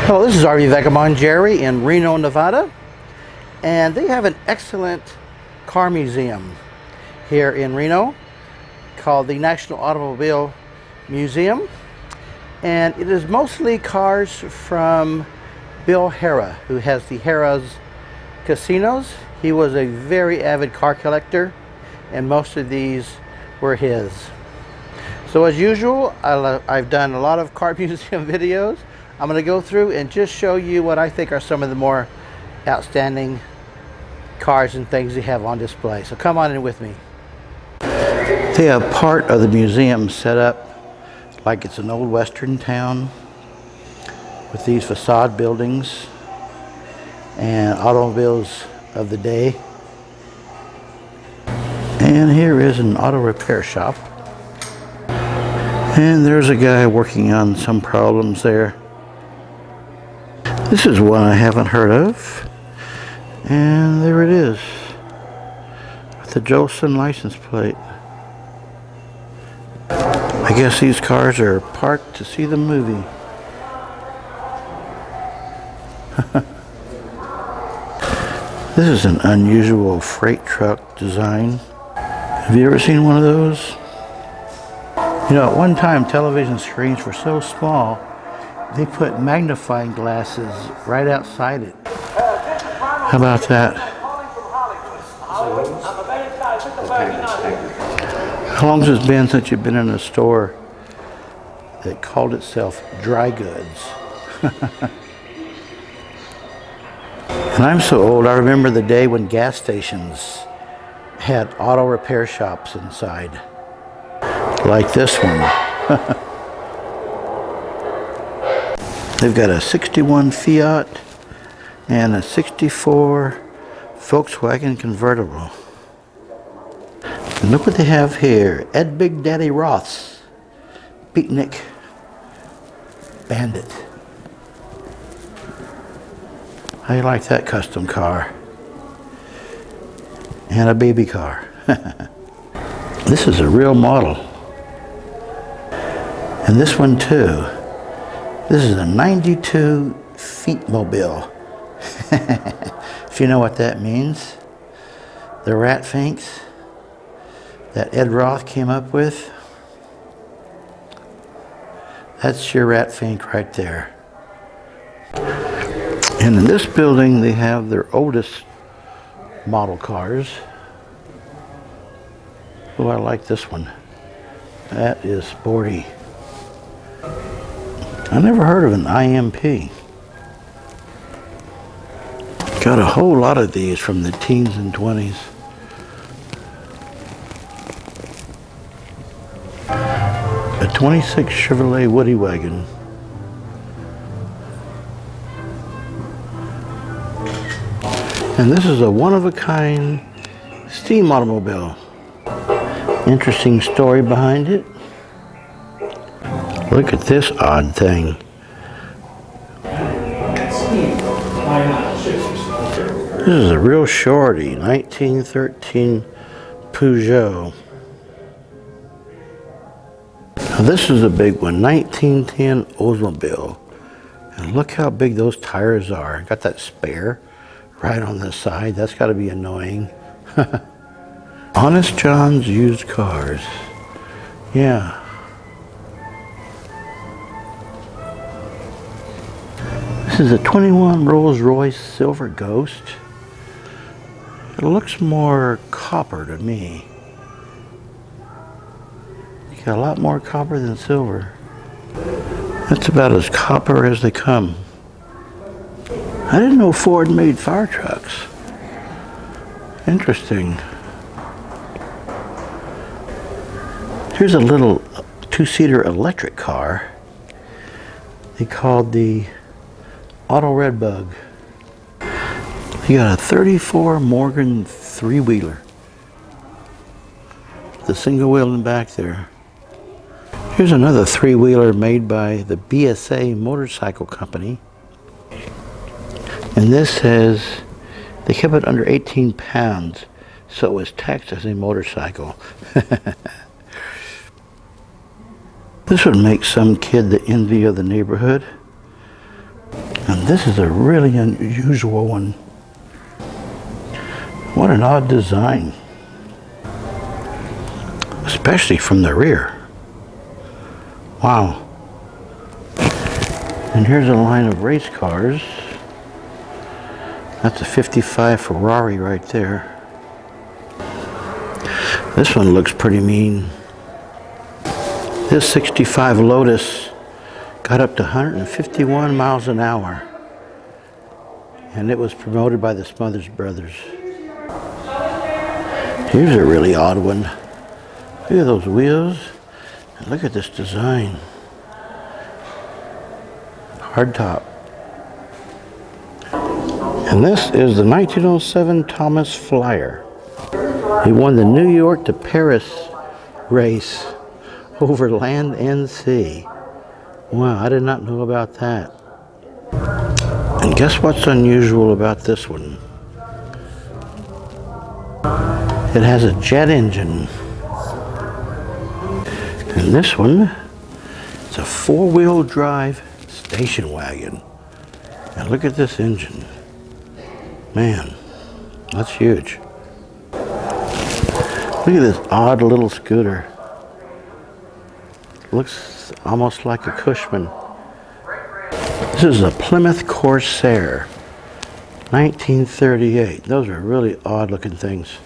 Hello, this is RV Vagabond Jerry in Reno, Nevada, and they have an excellent car museum here in Reno called the National Automobile Museum, and it is mostly cars from Bill Harrah, who has the Harrah's casinos. He was a very avid car collector, and most of these were his. So as usual, I've done a lot of car museum videos. I'm going to go through and just show you what I think are some of the more outstanding cars and things they have on display. So come on in with me. They have part of the museum set up like it's an old western town with these facade buildings and automobiles of the day. And here is an auto repair shop. And there's a guy working on some problems there. This is one I haven't heard of, and there it is, with the Jolson license plate. I guess these cars are parked to see the movie. This is an unusual freight truck design. Have you ever seen one of those? You know, at one time television screens were so small they put magnifying glasses right outside it. How about that? How long has it been since you've been in a store that called itself dry goods? And I'm so old, I remember the day when gas stations had auto repair shops inside, like this one. They've got a 61 Fiat and a 64 Volkswagen convertible. And look what they have here. Ed Big Daddy Roth's Beatnik Bandit. How do you like that custom car? And a baby car. This is a real model. And this one too. This is a 92 feet mobile. If you know what that means. The rat finks that Ed Roth came up with. That's your rat fink right there. And in this building they have their oldest model cars. Oh, I like this one. That is sporty. I never heard of an IMP. Got a whole lot of these from the teens and 20s. A 26 Chevrolet Woody Wagon. And this is a one-of-a-kind steam automobile. Interesting story behind it. Look at this odd thing. This is a real shorty, 1913 Peugeot. Now this is a big one, 1910 Oldsmobile. And look how big those tires are. Got that spare right on the side. That's got to be annoying. Honest John's used cars. Yeah. This is a 21 Rolls-Royce Silver Ghost. It looks more copper to me. You got a lot more copper than silver. That's about as copper as they come. I didn't know Ford made fire trucks. Interesting. Here's a little two-seater electric car. They called the Auto Red Bug. You got a 34 Morgan three-wheeler. The single wheel in the back there. Here's another three-wheeler made by the BSA Motorcycle Company. And this says they kept it under 18 pounds, so it was taxed as a motorcycle. This would make some kid the envy of the neighborhood. This is a really unusual one. What an odd design. Especially from the rear. Wow. And here's a line of race cars. That's a 55 Ferrari right there. This one looks pretty mean. This 65 Lotus got up to 151 miles an hour. And it was promoted by the Smothers Brothers. Here's a really odd one. Look at those wheels. And look at this design. Hardtop. And this is the 1907 Thomas Flyer. He won the New York to Paris race over land and sea. Wow, I did not know about that. And guess what's unusual about this one? It has a jet engine. And this one, it's a four-wheel drive station wagon. And look at this engine. Man, that's huge. Look at this odd little scooter. Looks almost like a Cushman. This is a Plymouth Corsair, 1938. Those are really odd looking things.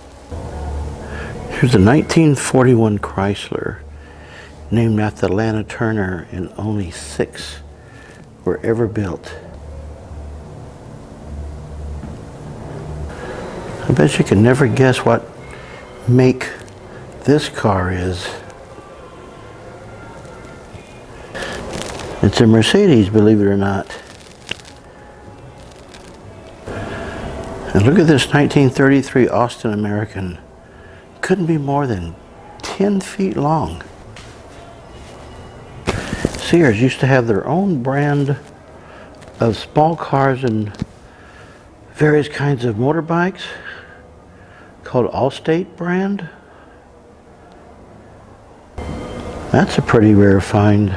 Here's a 1941 Chrysler, named after Lana Turner, and only 6 were ever built. I bet you can never guess what make this car is. It's a Mercedes, believe it or not. And look at this 1933 Austin American. Couldn't be more than 10 feet long. Sears used to have their own brand of small cars and various kinds of motorbikes called Allstate brand. That's a pretty rare find.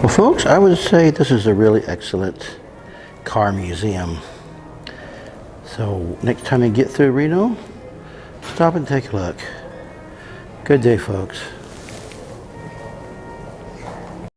Well, folks, I would say this is a really excellent car museum. So next time you get through Reno, stop and take a look. Good day, folks.